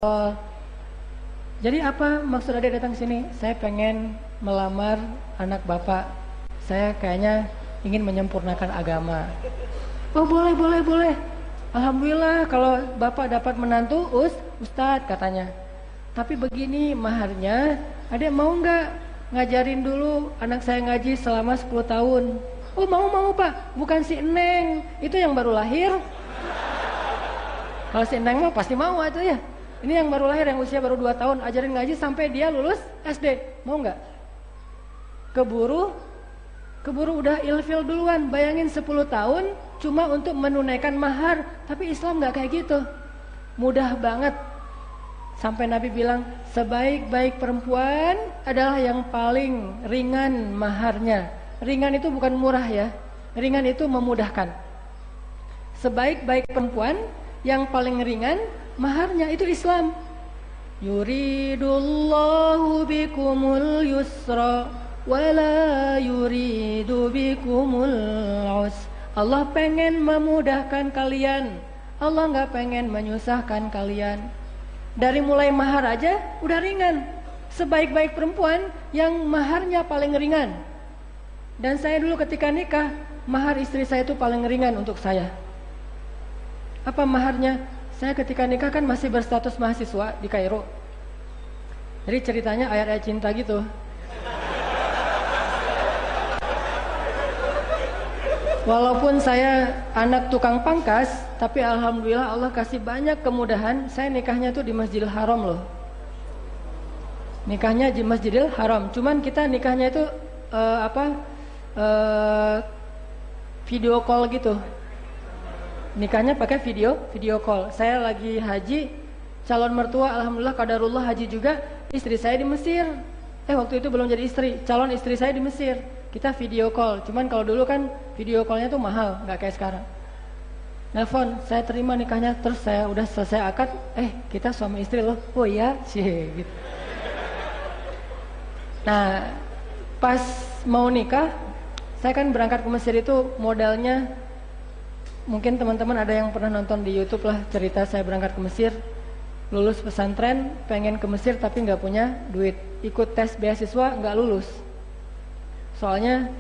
Oh, jadi apa maksud adik datang sini? Saya pengen melamar anak bapak. Saya kayaknya ingin menyempurnakan agama. Oh boleh, boleh, boleh. Alhamdulillah kalau bapak dapat menantu, Ustadz katanya. Tapi begini maharnya, adik mau nggak ngajarin dulu anak saya ngaji selama 10 tahun? Oh mau pak, bukan si Neng, itu yang baru lahir. Kalau si Neng mah pasti mau itu ya. Ini yang baru lahir, yang usia baru 2 tahun, ajarin ngaji sampai dia lulus SD. Mau nggak? Keburu udah ilfil duluan. Bayangin 10 tahun cuma untuk menunaikan mahar. Tapi Islam nggak kayak gitu. Mudah banget. Sampai Nabi bilang, sebaik-baik perempuan adalah yang paling ringan maharnya. Ringan itu bukan murah ya. Ringan itu memudahkan. Sebaik-baik perempuan yang paling ringan maharnya itu Islam. Yuridullahu bikumul yusra wala yuridu bikumul us. Allah pengen memudahkan kalian. Allah nggak pengen menyusahkan kalian. Dari mulai mahar aja udah ringan. Sebaik-baik perempuan yang maharnya paling ringan. Dan saya dulu ketika nikah, mahar istri saya itu paling ringan untuk saya. Apa maharnya? Saya ketika nikah kan masih berstatus mahasiswa di Kairo. Jadi ceritanya ayat-ayat cinta gitu. Walaupun saya anak tukang pangkas, tapi alhamdulillah Allah kasih banyak kemudahan. Saya nikahnya tuh di Masjidil Haram loh. Nikahnya di Masjidil Haram. Cuman kita nikahnya itu video call gitu. Nikahnya pakai video call. Saya lagi haji, calon mertua alhamdulillah qadarullah haji juga, istri saya di Mesir. Waktu itu belum jadi istri, calon istri saya di Mesir. Kita video call. Cuman kalau dulu kan video callnya tuh mahal, nggak kayak sekarang. Nelfon, saya terima nikahnya, terus saya udah selesai akad, kita suami istri loh. Oh iya, sih gitu. Nah, pas mau nikah, saya kan berangkat ke Mesir itu modalnya. Mungkin teman-teman ada yang pernah nonton di YouTube lah cerita saya berangkat ke Mesir, lulus pesantren, pengen ke Mesir tapi nggak punya duit, ikut tes beasiswa nggak lulus, soalnya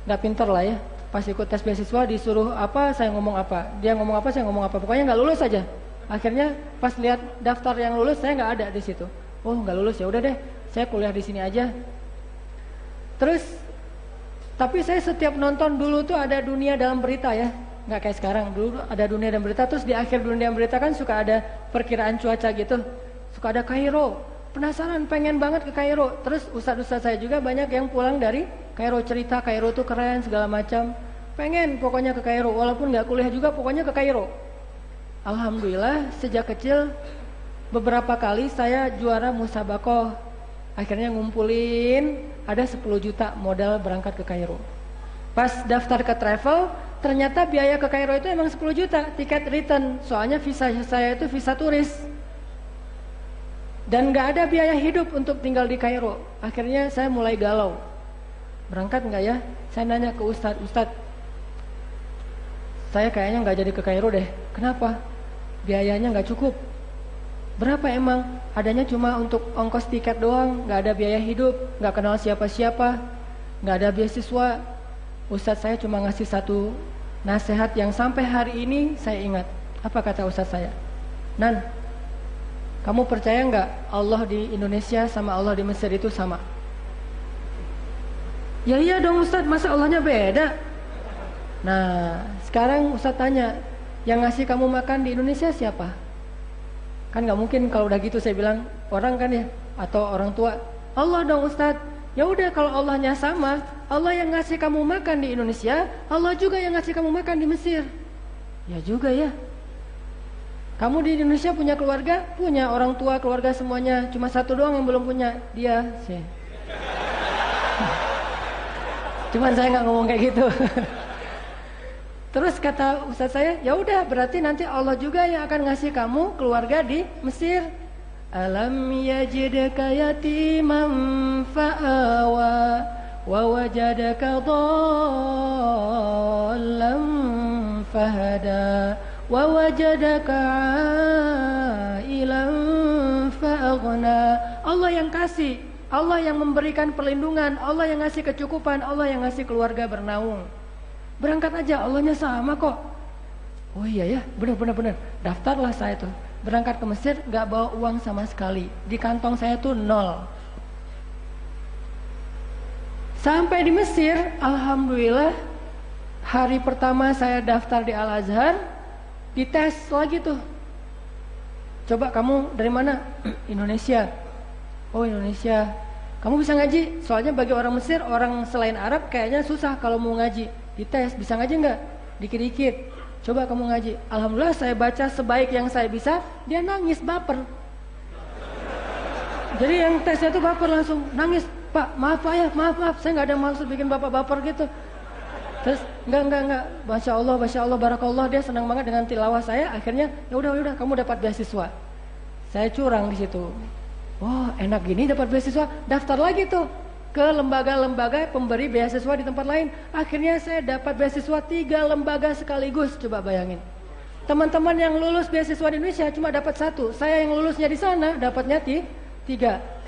nggak pinter lah ya. Pas ikut tes beasiswa disuruh apa, saya ngomong apa, dia ngomong apa, saya ngomong apa, pokoknya nggak lulus aja. Akhirnya pas lihat daftar yang lulus saya nggak ada di situ. Oh nggak lulus, ya udah deh, saya kuliah di sini aja. Terus tapi saya setiap nonton dulu tuh ada dunia dalam berita ya. Nggak kayak sekarang, dulu ada dunia dalam berita. Terus di akhir dunia dalam berita kan suka ada perkiraan cuaca gitu. Suka ada Kairo. Penasaran, pengen banget ke Kairo. Terus ustadz-ustadz saya juga banyak yang pulang dari Kairo, cerita Kairo tuh keren segala macam. Pengen pokoknya ke Kairo. Walaupun nggak kuliah juga pokoknya ke Kairo. Alhamdulillah sejak kecil beberapa kali saya juara musabakoh. Akhirnya ngumpulin ada 10 juta modal berangkat ke Kairo. Pas daftar ke travel, ternyata biaya ke Kairo itu emang 10 juta tiket return. Soalnya visa saya itu visa turis. Dan gak ada biaya hidup untuk tinggal di Kairo. Akhirnya saya mulai galau. Berangkat nggak ya? Saya nanya ke Ustadz, saya kayaknya nggak jadi ke Kairo deh. Kenapa? Biayanya nggak cukup. Berapa emang? Adanya cuma untuk ongkos tiket doang, nggak ada biaya hidup, nggak kenal siapa-siapa, nggak ada beasiswa. Ustadz saya cuma ngasih satu nasihat yang sampai hari ini saya ingat. Apa kata Ustadz saya? Nan, kamu percaya nggak Allah di Indonesia sama Allah di Mesir itu sama? Ya iya dong Ustadz, masa Allahnya beda? Nah, sekarang Ustadz tanya, yang ngasih kamu makan di Indonesia siapa? Kan nggak mungkin kalau udah gitu saya bilang orang kan ya, atau orang tua. Allah dong Ustadz. Ya udah kalau Allahnya sama, Allah yang ngasih kamu makan di Indonesia, Allah juga yang ngasih kamu makan di Mesir. Ya juga ya. Kamu di Indonesia punya keluarga? Punya orang tua, keluarga semuanya. Cuma satu doang yang belum punya, dia sih. Cuman saya nggak ngomong kayak gitu. Terus kata ustaz saya, ya udah berarti nanti Allah juga yang akan ngasih kamu keluarga di Mesir. Alam yajidka yatiman fa'awa wa wajadaka dhallam fahada wa wajadaka 'ailan fa'aghna. Allah yang kasih, Allah yang memberikan perlindungan, Allah yang ngasih kecukupan, Allah yang ngasih keluarga bernaung. Berangkat aja, Allahnya sama kok. Oh iya ya, benar. Daftarlah saya tuh. Berangkat ke Mesir, gak bawa uang sama sekali. Di kantong saya tuh 0. Sampai di Mesir, alhamdulillah, hari pertama saya daftar di Al-Azhar, dites lagi tuh. Coba kamu dari mana? Indonesia. Oh Indonesia. Kamu bisa ngaji? Soalnya bagi orang Mesir, orang selain Arab kayaknya susah kalau mau ngaji. Dites, bisa ngaji nggak? Dikit-dikit. Coba kamu ngaji. Alhamdulillah saya baca sebaik yang saya bisa. Dia nangis, baper. Jadi yang tesnya tuh baper, langsung nangis. Pak, maaf Pak ya, maaf. Saya nggak ada maksud bikin bapak baper gitu. Terus enggak. Masya Allah, barakallah. Dia senang banget dengan tilawah saya. Akhirnya ya udah, kamu dapat beasiswa. Saya curang di situ. Wah, enak gini dapat beasiswa. Daftar lagi tuh ke lembaga-lembaga pemberi beasiswa di tempat lain. Akhirnya saya dapat beasiswa 3 lembaga sekaligus. Coba bayangin. Teman-teman yang lulus beasiswa di Indonesia cuma dapat 1. Saya yang lulusnya di sana dapatnya 3.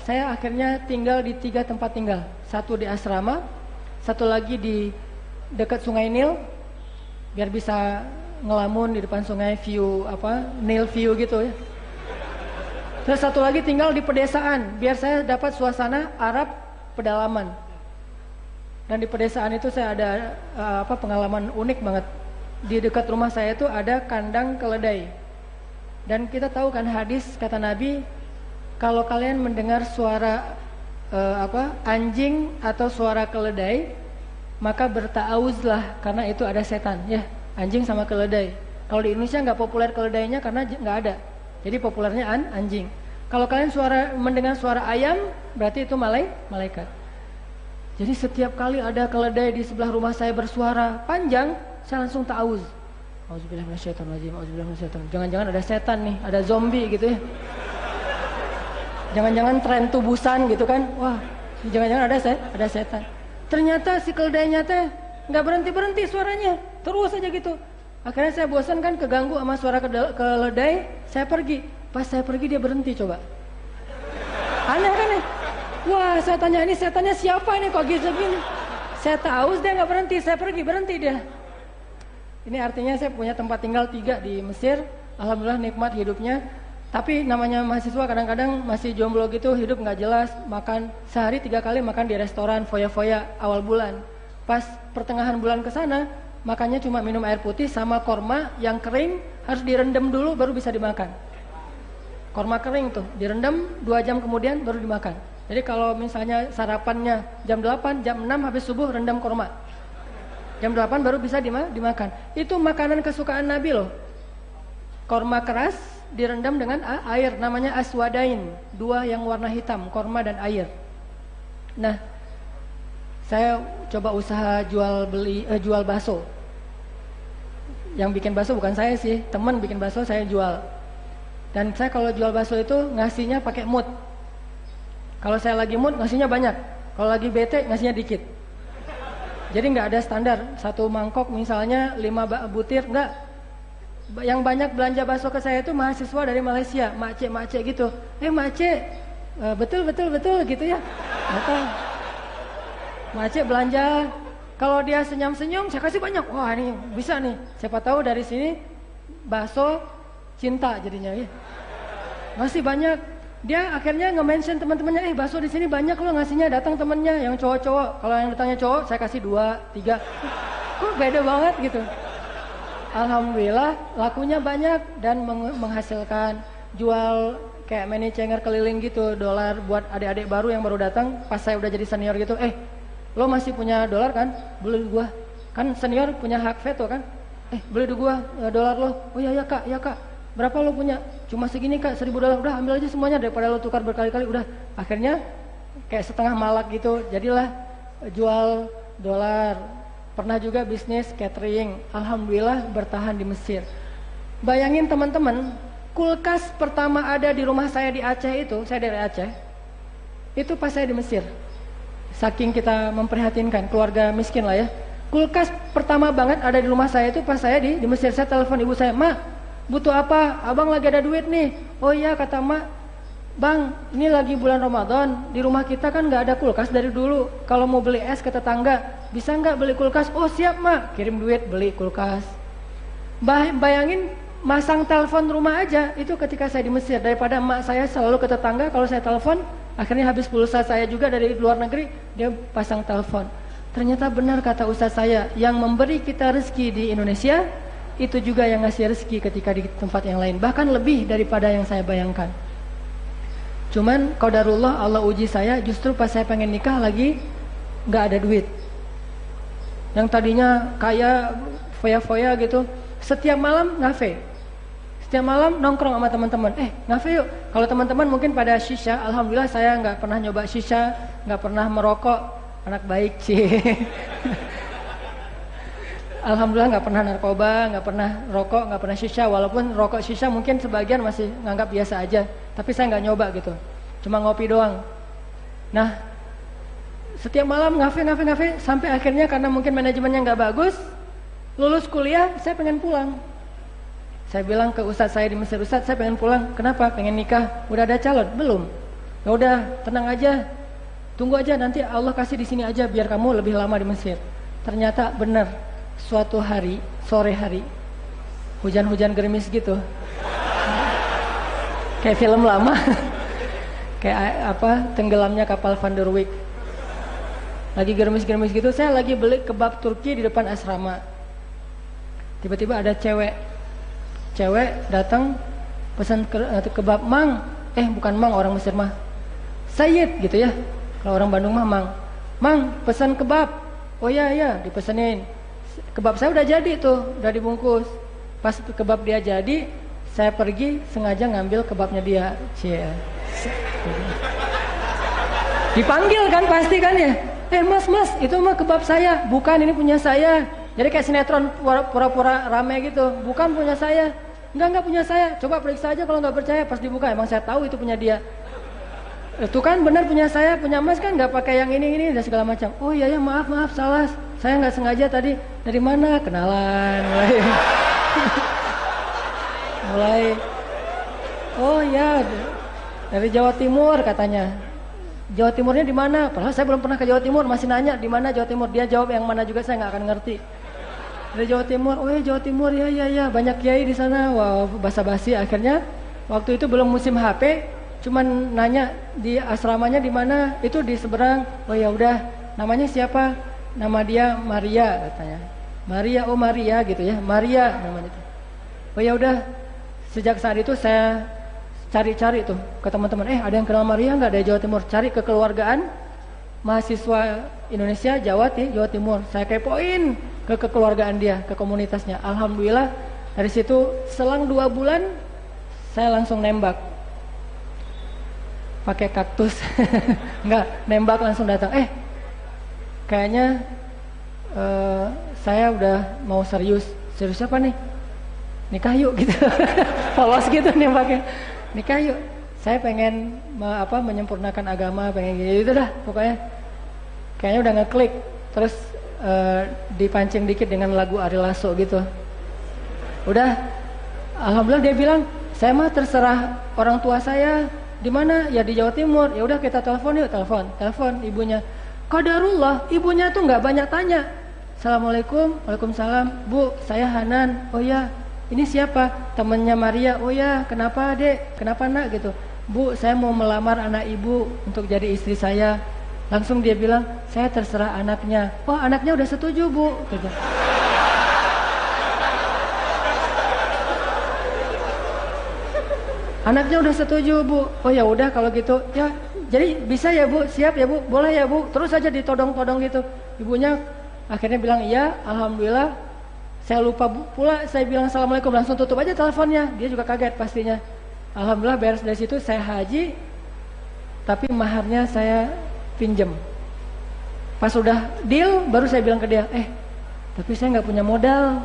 Saya akhirnya tinggal di 3 tempat tinggal. 1 di asrama, 1 lagi di dekat Sungai Nil, biar bisa ngelamun di depan sungai, view Nil view gitu ya. Terus 1 lagi tinggal di pedesaan, biar saya dapat suasana Arab pedalaman. Dan di pedesaan itu saya ada pengalaman unik banget. Di dekat rumah saya itu ada kandang keledai. Dan kita tahu kan hadis kata Nabi, kalau kalian mendengar suara anjing atau suara keledai, maka berta'awuzlah karena itu ada setan ya, anjing sama keledai. Kalau di Indonesia nggak populer keledainya karena nggak ada. Jadi populernya anjing. Kalau kalian mendengar suara ayam, berarti itu malaikat. Jadi setiap kali ada keledai di sebelah rumah saya bersuara panjang, saya langsung ta'awuz. Auzubillahi minasyaitonirrajim, auzubillahi minasyaitonirrajim. Jangan-jangan ada setan nih, ada zombie gitu ya. Jangan-jangan tren tubusan gitu kan. Wah, jangan-jangan ada setan. Ternyata si keledainya teh nggak berhenti suaranya, terus aja gitu. Akhirnya saya bosan kan, keganggu sama suara keledai, saya pergi. Pas saya pergi dia berhenti, coba. Aneh kan nih? Wah, saya tanya ini setannya siapa ini kok gitu gini? Saya tahu dia nggak berhenti, saya pergi berhenti dia. Ini artinya saya punya tempat tinggal 3 di Mesir. Alhamdulillah nikmat hidupnya. Tapi namanya mahasiswa kadang-kadang masih jomblo gitu, hidup nggak jelas. Makan sehari 3 kali makan di restoran foya-foya awal bulan. Pas pertengahan bulan ke sana, makannya cuma minum air putih sama korma yang kering, harus direndam dulu baru bisa dimakan. Korma kering tuh direndam 2 jam kemudian baru dimakan. Jadi kalau misalnya sarapannya jam 8, jam 6 habis subuh rendam korma. Jam 8 baru bisa dimakan. Itu makanan kesukaan Nabi loh. Korma keras direndam dengan air, namanya aswadain, 2 yang warna hitam, korma dan air. Nah, saya coba usaha jual bakso. Yang bikin bakso bukan saya sih, teman bikin bakso, saya jual. Dan saya kalau jual bakso itu ngasihnya pakai mood. Kalau saya lagi mood ngasihnya banyak, kalau lagi bete ngasihnya dikit. Jadi nggak ada standar, 1 mangkok misalnya 5 butir, enggak. Yang banyak belanja bakso ke saya itu mahasiswa dari Malaysia, makcik gitu. Makcik, betul gitu ya. Maka makcik belanja, kalau dia senyum-senyum saya kasih banyak. Wah ini bisa nih, siapa tahu dari sini bakso cinta jadinya ya. Masih banyak. Dia akhirnya nge-mention teman-temannya, bakso di sini banyak loh, ngasihnya datang temennya yang cowok-cowok. Kalau yang datangnya cowok saya kasih 2, 3. Kok beda banget gitu. Alhamdulillah lakunya banyak dan menghasilkan. Jual kayak mini cenger keliling gitu, dolar buat adik-adik baru yang baru datang. Pas saya udah jadi senior gitu, lo masih punya dolar kan? Beli gua. Kan senior punya hak veto kan? Beli di gua dolar lo. Oh iya kak. Berapa lo punya? Cuma segini kak, $1.000. Udah ambil aja semuanya daripada lo tukar berkali-kali. Udah. Akhirnya kayak setengah malak gitu. Jadilah jual dolar. Pernah juga bisnis catering. Alhamdulillah bertahan di Mesir. Bayangin teman-teman, kulkas pertama ada di rumah saya di Aceh itu, saya dari Aceh. Itu pas saya di Mesir. Saking kita memprihatinkan, keluarga miskin lah ya. Kulkas pertama banget ada di rumah saya itu pas saya di Mesir. Saya telepon ibu saya, "Ma, butuh apa? Abang lagi ada duit nih. Oh iya, kata mak, bang, ini lagi bulan Ramadan, di rumah kita kan nggak ada kulkas dari dulu. Kalau mau beli es ke tetangga, bisa nggak beli kulkas? Oh siap mak, kirim duit beli kulkas. Bayangin masang telepon rumah aja, itu ketika saya di Mesir. Daripada emak saya selalu ke tetangga, kalau saya telepon, akhirnya habis pulsa saya juga dari luar negeri, dia pasang telepon. Ternyata benar kata ustaz saya, yang memberi kita rezeki di Indonesia, itu juga yang ngasih rezeki ketika di tempat yang lain. Bahkan lebih daripada yang saya bayangkan. Cuman qadarullah, Allah uji saya justru pas saya pengen nikah lagi nggak ada duit. Yang tadinya kaya foya-foya gitu, setiap malam ngafe, setiap malam nongkrong sama teman-teman. Ngafe yuk. Kalau teman-teman mungkin pada shisha, alhamdulillah saya nggak pernah nyoba shisha, nggak pernah merokok, anak baik sih. Alhamdulillah nggak pernah narkoba, nggak pernah rokok, nggak pernah shisha. Walaupun rokok shisha mungkin sebagian masih nganggap biasa aja, tapi saya nggak nyoba gitu, cuma ngopi doang. Nah, setiap malam ngafe sampai akhirnya karena mungkin manajemennya nggak bagus, lulus kuliah saya pengen pulang. Saya bilang ke ustadz saya di Mesir, ustadz saya pengen pulang. Kenapa? Pengen nikah. Udah ada calon? Belum. Ya udah, tenang aja, tunggu aja, nanti Allah kasih di sini aja biar kamu lebih lama di Mesir. Ternyata benar. Suatu hari, sore hari, hujan-hujan gerimis gitu, kayak film lama, kayak apa, tenggelamnya kapal Van der Wijk. Lagi gerimis-gerimis gitu, saya lagi beli kebab Turki di depan asrama. Tiba-tiba ada cewek datang pesan kebab. Mang, bukan mang, orang Mesir mah Sayyid gitu ya. Kalau orang Bandung mah mang pesan kebab. Oh iya dipesenin. Kebab saya udah jadi tuh, udah dibungkus. Pas kebab dia jadi, saya pergi sengaja ngambil kebabnya dia. Dipanggil kan pasti kan ya. Mas, itu mah kebab saya. Bukan, ini punya saya. Jadi kayak sinetron pura-pura rame gitu. Bukan punya saya. Enggak punya saya. Coba periksa aja kalau nggak percaya. Pas dibuka emang saya tahu itu punya dia. Itu kan benar punya saya, punya Mas kan nggak pakai yang ini dan segala macam. Oh iya ya, maaf salah. Saya nggak sengaja tadi. Dari mana? Kenalan. Mulai. Oh ya, dari Jawa Timur katanya. Jawa Timurnya di mana? Padahal saya belum pernah ke Jawa Timur, masih nanya di mana Jawa Timur. Dia jawab yang mana juga saya nggak akan ngerti. Dari Jawa Timur. Oh ya Jawa Timur, ya banyak kiai di sana. Wow, basa-basi. Akhirnya waktu itu belum musim HP, cuman nanya di asramanya di mana. Itu di seberang. Oh ya udah, namanya siapa? Nama dia Maria katanya. Maria, oh Maria gitu ya. Maria namanya itu. Oh ya udah, sejak saat itu saya cari-cari tuh ke teman-teman. Ada yang kenal Maria nggak dari Jawa Timur? Cari kekeluargaan mahasiswa Indonesia Jawa Timur. Saya kepoin ke kekeluargaan dia, ke komunitasnya. Alhamdulillah dari situ selang 2 bulan saya langsung nembak. Pakai kaktus. Enggak, nembak langsung datang. Kayaknya saya udah mau serius. Serius apa nih? Nikah yuk gitu. Polos gitu nembaknya. Nikah yuk. Saya pengen menyempurnakan agama, pengen gitu dah pokoknya. Kayaknya udah ngeklik. Terus dipancing dikit dengan lagu Ari Lasso gitu. Udah, alhamdulillah dia bilang, saya mah terserah orang tua saya. Di mana? Ya di Jawa Timur. Ya udah kita telepon yuk, telepon ibunya. Qadarullah, ibunya tuh nggak banyak tanya. Assalamualaikum, waalaikumsalam. Bu, saya Hanan. Oh ya, ini siapa? Temennya Maria. Oh ya, kenapa dek? Kenapa nak gitu? Bu, saya mau melamar anak ibu untuk jadi istri saya. Langsung dia bilang, saya terserah anaknya. Oh, anaknya udah setuju bu. Gitu. Anaknya udah setuju bu. Oh ya udah kalau gitu ya. Jadi bisa ya bu, siap ya bu, boleh ya bu. Terus aja ditodong-todong gitu. Ibunya akhirnya bilang iya, alhamdulillah. Saya lupa pula, saya bilang assalamualaikum, langsung tutup aja teleponnya. Dia juga kaget pastinya. Alhamdulillah beres dari situ saya haji, tapi maharnya saya pinjem. Pas udah deal, baru saya bilang ke dia, tapi saya nggak punya modal.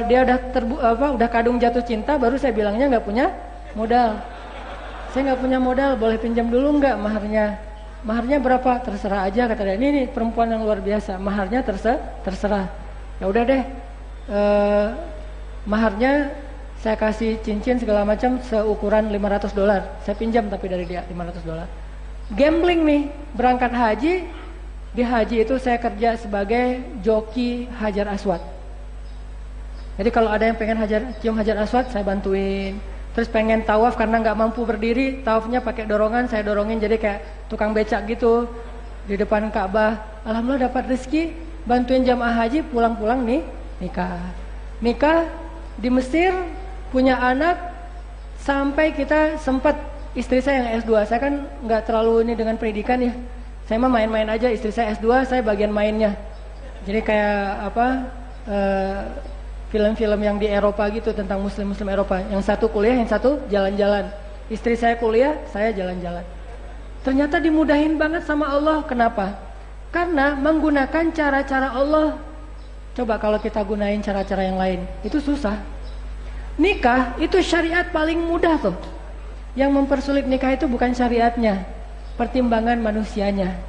Dia udah kadung jatuh cinta, baru saya bilangnya nggak punya modal. Saya nggak punya modal, boleh pinjam dulu nggak maharnya? Maharnya berapa? Terserah aja kata dia. Ini perempuan yang luar biasa. Maharnya terserah. Ya udah deh. Maharnya saya kasih cincin segala macam seukuran $500. Saya pinjam tapi dari dia $500. Gambling nih, berangkat haji, di haji itu saya kerja sebagai joki Hajar Aswad. Jadi kalau ada yang pengen cium Hajar Aswad, saya bantuin. Terus pengen tawaf karena nggak mampu berdiri, tawafnya pakai dorongan, saya dorongin jadi kayak tukang becak gitu di depan Ka'bah. Alhamdulillah dapat rezeki, bantuin jamaah haji, pulang-pulang nih nikah di Mesir, punya anak, sampai kita sempat istri saya yang S2. Saya kan nggak terlalu ini dengan pendidikan ya. Saya mah main-main aja, istri saya S2, saya bagian mainnya. Jadi kayak film-film yang di Eropa gitu tentang muslim-muslim Eropa. Yang satu kuliah, yang satu jalan-jalan. Istri saya kuliah, saya jalan-jalan. Ternyata dimudahin banget sama Allah. Kenapa? Karena menggunakan cara-cara Allah. Coba kalau kita gunain cara-cara yang lain, itu susah. Nikah itu syariat paling mudah tuh. Yang mempersulit nikah itu bukan syariatnya, pertimbangan manusianya.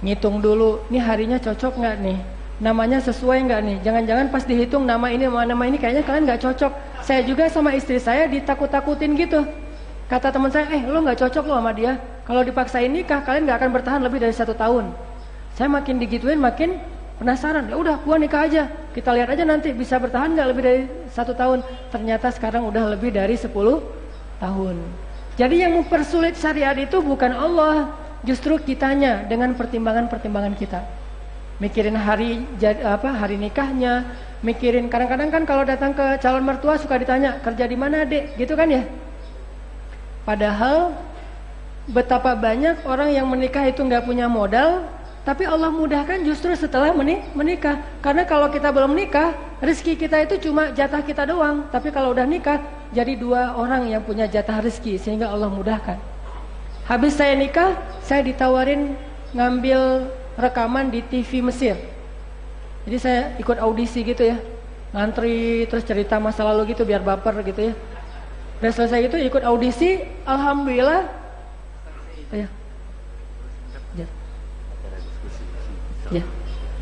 Ngitung dulu, nih harinya cocok nggak nih? Namanya sesuai nggak nih? Jangan-jangan pas dihitung nama ini kayaknya kalian nggak cocok. Saya juga sama istri saya ditakut-takutin gitu. Kata teman saya, lo nggak cocok lo sama dia. Kalau dipaksain nikah, kalian nggak akan bertahan lebih dari 1 tahun. Saya makin digituin, makin penasaran. Ya udah, gua nikah aja. Kita lihat aja nanti bisa bertahan nggak lebih dari 1 tahun. Ternyata sekarang udah lebih dari 10 tahun. Jadi yang mempersulit syariat itu bukan Allah, justru kitanya dengan pertimbangan-pertimbangan kita. Mikirin hari nikahnya, mikirin kadang-kadang kan kalau datang ke calon mertua suka ditanya kerja di mana dek, gitu kan ya. Padahal betapa banyak orang yang menikah itu nggak punya modal, tapi Allah mudahkan justru setelah menikah. Karena kalau kita belum nikah, rezeki kita itu cuma jatah kita doang. Tapi kalau udah nikah, jadi 2 orang yang punya jatah rezeki sehingga Allah mudahkan. Habis saya nikah, saya ditawarin ngambil rekaman di TV Mesir. Jadi saya ikut audisi gitu ya, ngantri terus cerita masa lalu gitu biar baper gitu ya. Udah selesai itu ikut audisi, alhamdulillah. Ya,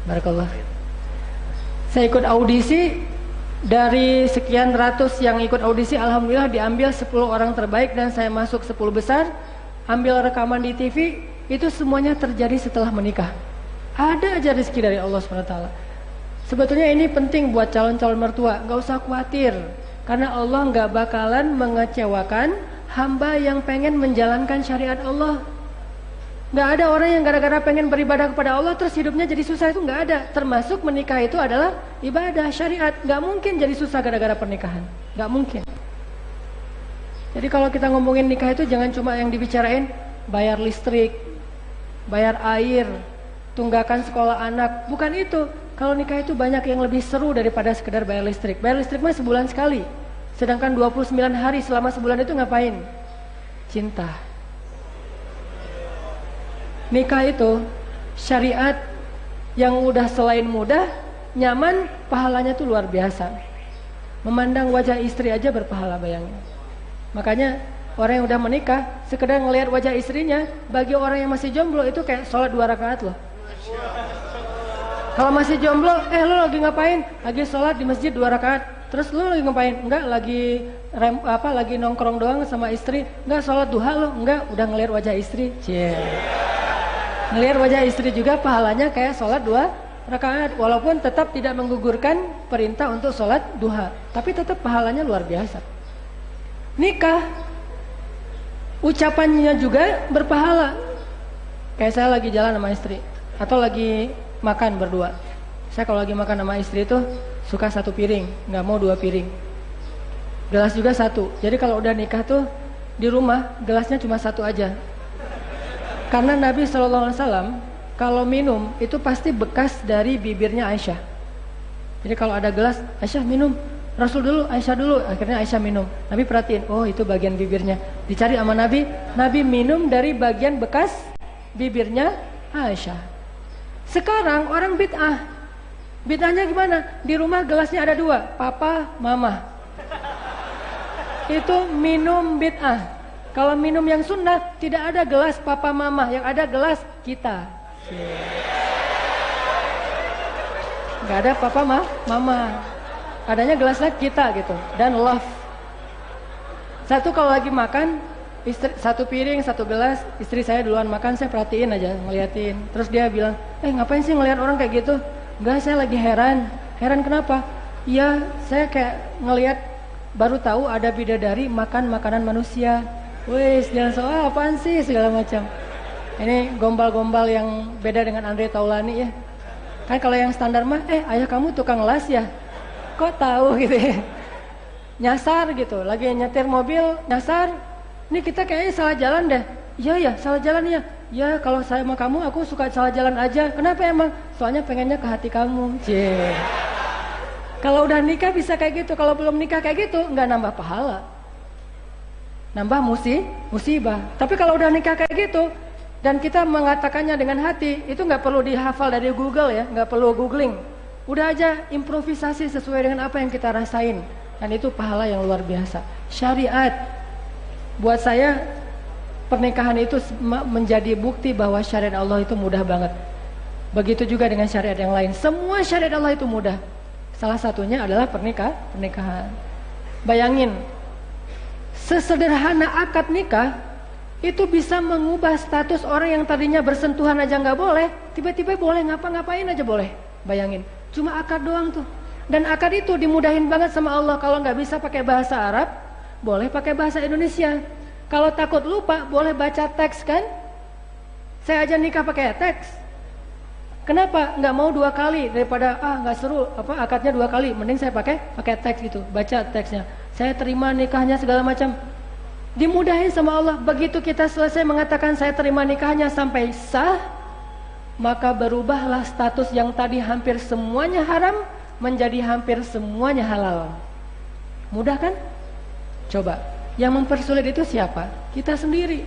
barakallah. Saya ikut audisi, dari sekian ratus yang ikut audisi, alhamdulillah diambil 10 orang terbaik dan saya masuk 10 besar. Ambil rekaman di TV, itu semuanya terjadi setelah menikah. Ada aja rezeki dari Allah SWT. Sebetulnya ini penting buat calon-calon mertua, gak usah khawatir. Karena Allah gak bakalan mengecewakan hamba yang pengen menjalankan syariat Allah. Gak ada orang yang gara-gara pengen beribadah kepada Allah terus hidupnya jadi susah, itu gak ada. Termasuk menikah itu adalah ibadah syariat. Gak mungkin jadi susah gara-gara pernikahan, gak mungkin. Jadi kalau kita ngomongin nikah itu jangan cuma yang dibicarain bayar listrik, bayar air, tunggakan sekolah anak. Bukan itu. Kalau nikah itu banyak yang lebih seru daripada sekedar bayar listrik. Bayar listrik mah sebulan sekali. Sedangkan 29 hari selama sebulan itu ngapain? Cinta. Nikah itu syariat yang udah selain mudah, nyaman, pahalanya tuh luar biasa. Memandang wajah istri aja berpahala, bayangin. Makanya orang yang udah menikah, sekedar ngelihat wajah istrinya, bagi orang yang masih jomblo itu kayak sholat 2 rakaat loh. Kalau masih jomblo, lo lagi ngapain? Lagi sholat di masjid 2 rakaat. Terus lo lagi ngapain? Enggak, lagi nongkrong doang sama istri. Enggak, sholat duha lo? Enggak, udah ngelihat wajah istri. Cie. Ngelihat wajah istri juga pahalanya kayak sholat 2 rakaat. Walaupun tetap tidak menggugurkan perintah untuk sholat duha, tapi tetap pahalanya luar biasa. Nikah, ucapannya juga berpahala. Kayak saya lagi jalan sama istri, atau lagi makan berdua. Saya kalau lagi makan sama istri itu suka 1 piring, nggak mau 2 piring. Gelas juga 1. Jadi kalau udah nikah tuh di rumah gelasnya cuma 1 aja. Karena Nabi SAW kalau minum itu pasti bekas dari bibirnya Aisyah. Jadi kalau ada gelas, Aisyah minum, Rasul dulu, Aisyah dulu. Akhirnya Aisyah minum. Nabi perhatiin, oh itu bagian bibirnya. Dicari sama Nabi, Nabi minum dari bagian bekas bibirnya Aisyah. Sekarang orang bid'ah. Bid'ahnya gimana? Di rumah gelasnya ada 2, papa, mama. Itu minum bid'ah. Kalau minum yang sunnah, tidak ada gelas papa mama, yang ada gelas kita. Gak ada papa mama. adanya gelasnya kita gitu, dan love. Satu kalau lagi makan, satu piring, satu gelas, istri saya duluan makan, saya perhatiin aja, ngeliatin. Terus dia bilang, ngapain sih ngeliat orang kayak gitu? Enggak, saya lagi heran. Heran kenapa? Iya, saya kayak ngeliat, baru tahu ada bidadari makan makanan manusia. Wih, jangan soal apaan sih, segala macam. Ini gombal-gombal yang beda dengan Andre Taulani ya. Kan kalau yang standar mah, ayah kamu tukang las ya? Kok tahu gitu ya? Nyasar gitu, lagi nyetir mobil, nyasar. Ini kita kayaknya salah jalan deh. Iya ya, salah jalan ya. Ya kalau saya sama kamu, aku suka salah jalan aja. Kenapa emang? Soalnya pengennya ke hati kamu. Cie. Kalau udah nikah bisa kayak gitu. Kalau belum nikah kayak gitu, nggak nambah pahala, nambah musibah. Tapi kalau udah nikah kayak gitu, dan kita mengatakannya dengan hati, itu nggak perlu dihafal dari Google ya, nggak perlu googling. Udah aja improvisasi sesuai dengan apa yang kita rasain. Dan itu pahala yang luar biasa. Syariat, buat saya pernikahan itu menjadi bukti bahwa syariat Allah itu mudah banget. Begitu juga dengan syariat yang lain. Semua syariat Allah itu mudah. Salah satunya adalah pernikahan. Bayangin, sesederhana akad nikah itu bisa mengubah status orang yang tadinya bersentuhan aja nggak boleh, tiba-tiba boleh ngapa-ngapain aja boleh. Bayangin, cuma akad doang tuh. Dan akad itu dimudahin banget sama Allah. Kalau nggak bisa pakai bahasa Arab, boleh pakai bahasa Indonesia. Kalau takut lupa, boleh baca teks kan? Saya aja nikah pakai teks. Kenapa? Nggak mau 2 kali daripada nggak seru akadnya 2 kali. Mending saya pakai teks gitu, baca teksnya. Saya terima nikahnya segala macam. Dimudahin sama Allah. Begitu kita selesai mengatakan saya terima nikahnya sampai sah, maka berubahlah status yang tadi hampir semuanya haram menjadi hampir semuanya halal. Mudah kan? Coba, yang mempersulit itu siapa? Kita sendiri.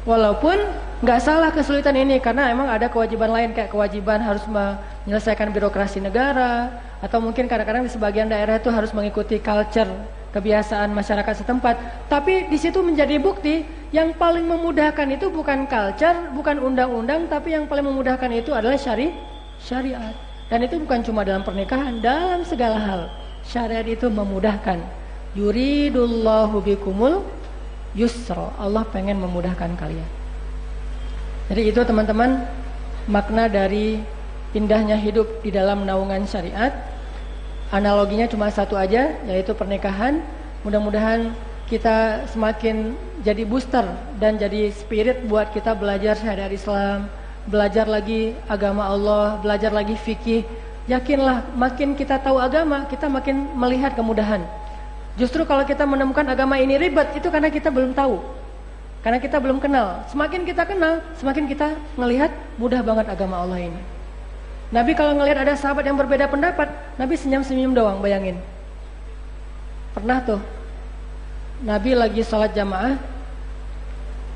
Walaupun nggak salah kesulitan ini, karena emang ada kewajiban lain, kayak kewajiban harus menyelesaikan birokrasi negara, atau mungkin kadang-kadang di sebagian daerah itu harus mengikuti culture, kebiasaan masyarakat setempat. Tapi di situ menjadi bukti yang paling memudahkan itu bukan culture, bukan undang-undang, tapi yang paling memudahkan itu adalah syariat. Dan itu bukan cuma dalam pernikahan, dalam segala hal. Syariat itu memudahkan. Yuridullahu bikumul yusra. Allah pengen memudahkan kalian. Jadi itu teman-teman, makna dari indahnya hidup di dalam naungan syariat. Analoginya cuma satu aja, yaitu pernikahan. Mudah-mudahan kita semakin jadi booster dan jadi spirit buat kita belajar syariat Islam, belajar lagi agama Allah, belajar lagi fikih. Yakinlah, makin kita tahu agama, kita makin melihat kemudahan. Justru kalau kita menemukan agama ini ribet, itu karena kita belum tahu, karena kita belum kenal. Semakin kita kenal, semakin kita melihat mudah banget agama Allah ini. Nabi kalau ngelihat ada sahabat yang berbeda pendapat, Nabi senyum-senyum doang, bayangin. Pernah tuh, Nabi lagi sholat jamaah,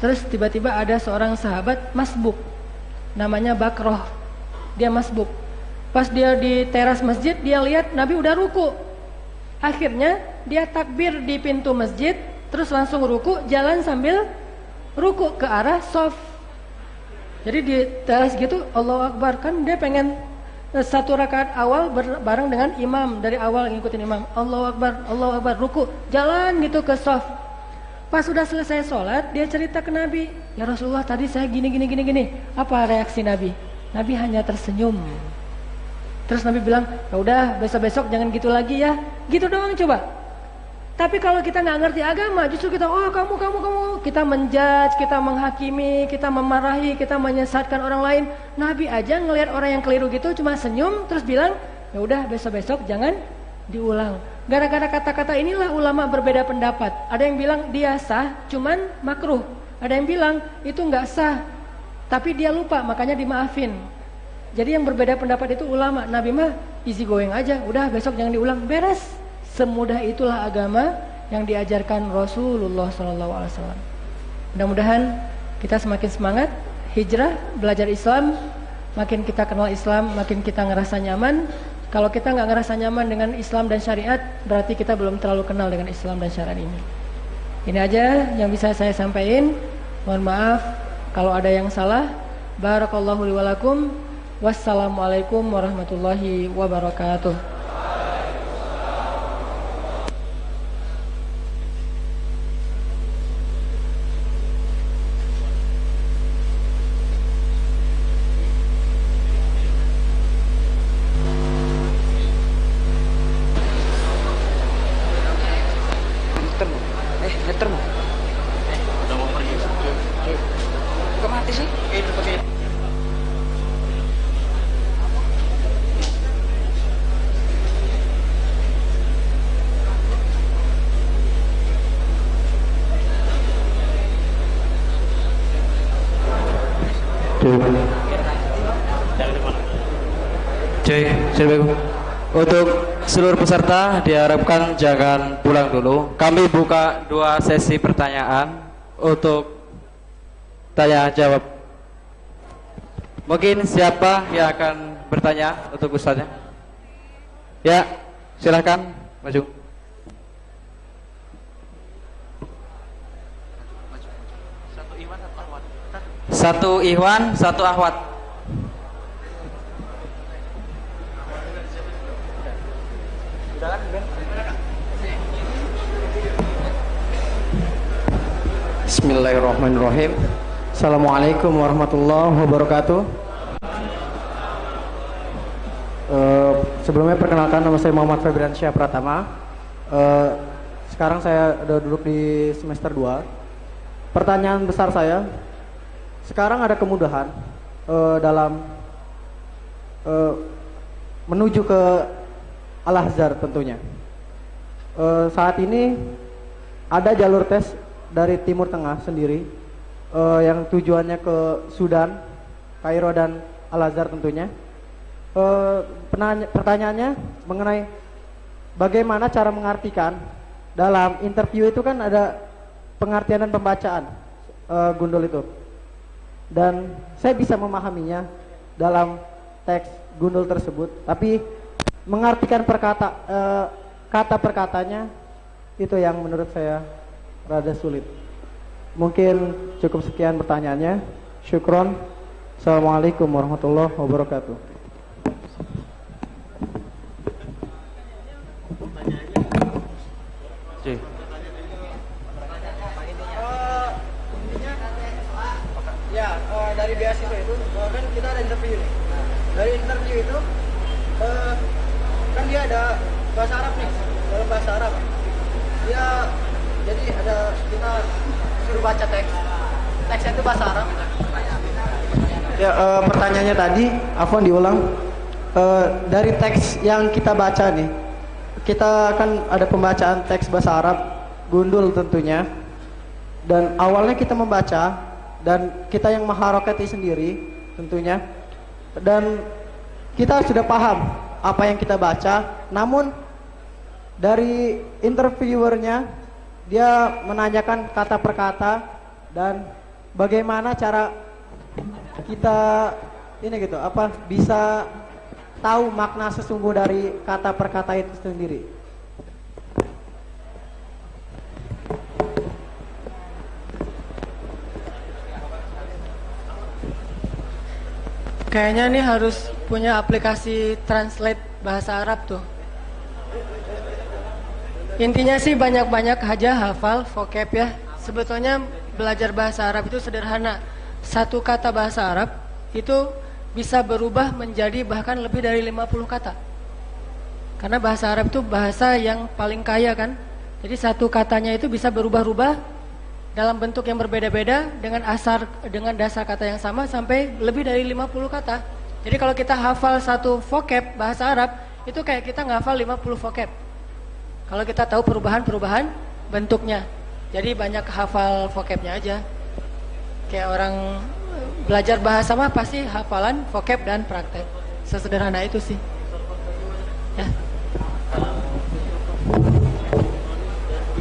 terus tiba-tiba ada seorang sahabat masbuk, namanya Bakroh. Dia masbuk. Pas dia di teras masjid, dia lihat Nabi udah ruku. Akhirnya dia takbir di pintu masjid, terus langsung ruku, jalan sambil ruku ke arah shaf. Jadi di teras gitu, Allahu Akbar, kan dia pengen satu rakaat awal bareng dengan imam, dari awal ngikutin imam. Allahu Akbar, ruku, jalan gitu ke shaf. Pas sudah selesai sholat, dia cerita ke Nabi, ya Rasulullah tadi saya gini. Apa reaksi Nabi? Nabi hanya tersenyum. Terus Nabi bilang, ya udah besok-besok jangan gitu lagi ya. Gitu doang coba. Tapi kalau kita nggak ngerti agama, justru kita, kamu, kita menjudge, kita menghakimi, kita memarahi, kita menyesatkan orang lain. Nabi aja ngelihat orang yang keliru gitu cuma senyum, terus bilang, ya udah besok-besok jangan diulang. Gara-gara kata-kata inilah ulama berbeda pendapat. Ada yang bilang dia sah, cuman makruh. Ada yang bilang itu nggak sah, tapi dia lupa, makanya dimaafin. Jadi yang berbeda pendapat itu ulama. Nabi mah easy going aja, udah besok jangan diulang, beres. Semudah itulah agama yang diajarkan Rasulullah SAW. Mudah-mudahan kita semakin semangat hijrah, belajar Islam. Makin kita kenal Islam, makin kita ngerasa nyaman. Kalau kita nggak ngerasa nyaman dengan Islam dan syariat, berarti kita belum terlalu kenal dengan Islam dan syariat ini. Ini aja yang bisa saya sampaikan. Mohon maaf kalau ada yang salah. Barakallahu li wa lakum. Wassalamualaikum warahmatullahi wabarakatuh. Cek, assalamualaikum. Untuk seluruh peserta diharapkan jangan pulang dulu. Kami buka 2 sesi pertanyaan untuk tanya jawab. Mungkin siapa yang akan bertanya untuk ustaznya? Ya, silahkan maju. Satu Ikhwan, satu Ahwat. Bismillahirrahmanirrahim. Assalamualaikum warahmatullahi wabarakatuh. Sebelumnya perkenalkan, nama saya Muhammad Febriansyah Pratama. Sekarang saya udah duduk di semester 2. Pertanyaan besar saya, sekarang ada kemudahan dalam menuju ke Al-Azhar tentunya. Saat ini ada jalur tes dari Timur Tengah sendiri yang tujuannya ke Sudan, Kairo dan Al-Azhar tentunya. Pertanyaannya mengenai bagaimana cara mengartikan dalam interview itu kan ada pengertian dan pembacaan gundul itu, dan saya bisa memahaminya dalam teks gundul tersebut, tapi mengartikan kata per katanya itu yang menurut saya rada sulit. Mungkin cukup sekian pertanyaannya. Syukron. Assalamualaikum warahmatullahi wabarakatuh. Dari beasiswa itu kan kita ada interview nih. Dari interview itu kan dia ada bahasa Arab nih, dalam bahasa Arab. Dia jadi ada kita suruh baca teksnya itu bahasa Arab. Ya, pertanyaannya tadi, Afwan diulang. Dari teks yang kita baca nih, kita kan ada pembacaan teks bahasa Arab gundul tentunya, dan awalnya kita membaca dan kita yang mengharokati sendiri tentunya, dan kita sudah paham apa yang kita baca, namun dari interviewernya dia menanyakan kata per kata dan bagaimana cara kita ini gitu bisa tahu makna sesungguh dari kata per kata itu sendiri. Kayaknya nih harus punya aplikasi translate bahasa Arab tuh. Intinya sih banyak-banyak aja hafal vocab ya. Sebetulnya belajar bahasa Arab itu sederhana. Satu kata bahasa Arab itu bisa berubah menjadi bahkan lebih dari 50 kata. Karena bahasa Arab itu bahasa yang paling kaya kan. Jadi satu katanya itu bisa berubah-ubah dalam bentuk yang berbeda-beda dengan dasar kata yang sama sampai lebih dari 50 kata. Jadi kalau kita hafal satu vocab bahasa Arab, itu kayak kita ngafal 50 vocab. Kalau kita tahu perubahan-perubahan bentuknya. Jadi banyak hafal vocabnya aja. Kayak orang belajar bahasa mah pasti hafalan, vocab dan praktek. Sesederhana itu sih. Ya.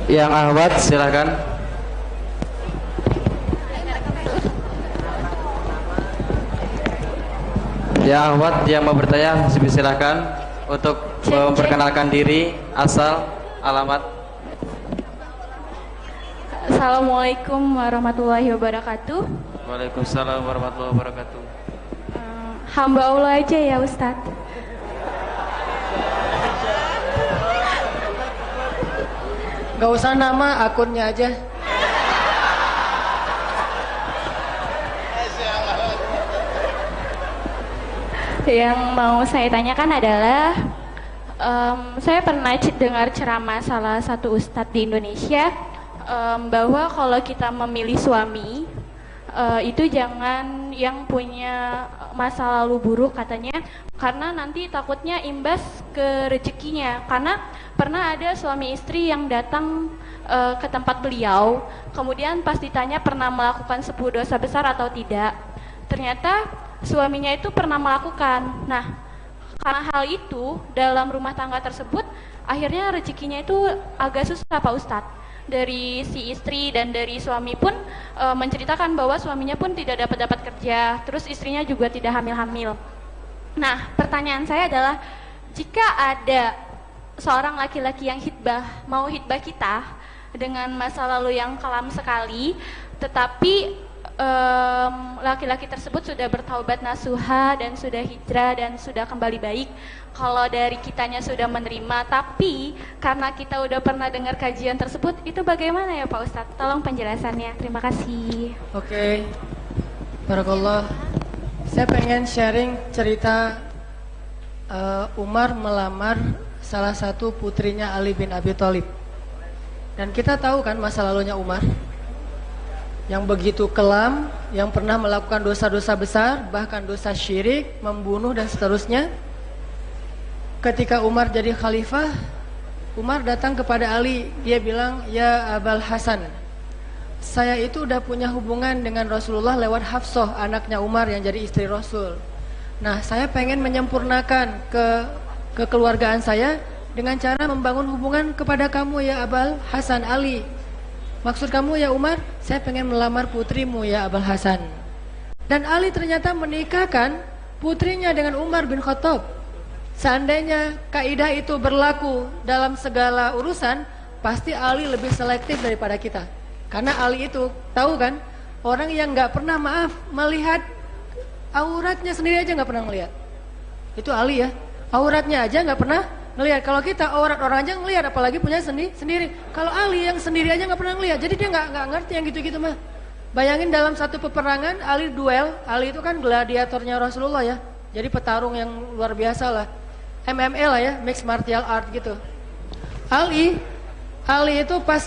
Yang Ahwat silakan. Ya Ahwat yang mau bertanya silakan untuk memperkenalkan diri, asal, alamat. Assalamualaikum warahmatullahi wabarakatuh. Waalaikumsalam warahmatullahi wabarakatuh. Hamba Allah aja ya Ustadz. Gak usah nama, akunnya aja. Yang mau saya tanyakan adalah saya pernah dengar ceramah salah satu ustadz di Indonesia bahwa kalau kita memilih suami itu jangan yang punya masa lalu buruk katanya, karena nanti takutnya imbas ke rezekinya. Karena pernah ada suami istri yang datang ke tempat beliau, kemudian pas ditanya pernah melakukan 10 dosa besar atau tidak, ternyata suaminya itu pernah melakukan. Nah, karena hal itu dalam rumah tangga tersebut akhirnya rezekinya itu agak susah Pak Ustadz. Dari si istri dan dari suami pun menceritakan bahwa suaminya pun tidak dapat kerja, terus istrinya juga tidak hamil-hamil. Nah, pertanyaan saya adalah, jika ada seorang laki-laki yang mau hitbah kita dengan masa lalu yang kelam sekali, tetapi laki-laki tersebut sudah bertaubat nasuha dan sudah hijrah dan sudah kembali baik. Kalau dari kitanya sudah menerima, tapi karena kita udah pernah dengar kajian tersebut, itu bagaimana ya Pak Ustadz? Tolong penjelasannya, terima kasih. Oke, barakallah. Saya pengen sharing cerita Umar melamar salah satu putrinya Ali bin Abi Thalib. Dan kita tahu kan masa lalunya Umar, yang begitu kelam, yang pernah melakukan dosa-dosa besar, bahkan dosa syirik, membunuh dan seterusnya. Ketika Umar jadi khalifah, Umar datang kepada Ali, dia bilang, "Ya Abul Hasan, saya itu udah punya hubungan dengan Rasulullah lewat Hafsah, anaknya Umar yang jadi istri Rasul. Nah, saya pengen menyempurnakan kekeluargaan saya dengan cara membangun hubungan kepada kamu ya Abul Hasan Ali. Maksud kamu ya Umar, saya pengen melamar putrimu ya Abul Hasan." Dan Ali ternyata menikahkan putrinya dengan Umar bin Khattab. Seandainya kaidah itu berlaku dalam segala urusan, pasti Ali lebih selektif daripada kita. Karena Ali itu tahu kan, orang yang nggak pernah melihat auratnya sendiri aja nggak pernah melihat. Itu Ali ya, auratnya aja nggak pernah ngelihat. Kalau kita aurat orang aja ngelihat, apalagi punya sendiri. Kalau Ali yang sendiri aja nggak pernah ngelihat, jadi dia nggak ngerti yang gitu-gitu mah. Bayangin dalam satu peperangan Ali duel, Ali itu kan gladiatornya Rasulullah ya, jadi petarung yang luar biasa lah. MMA lah ya, mixed martial art gitu. Ali itu pas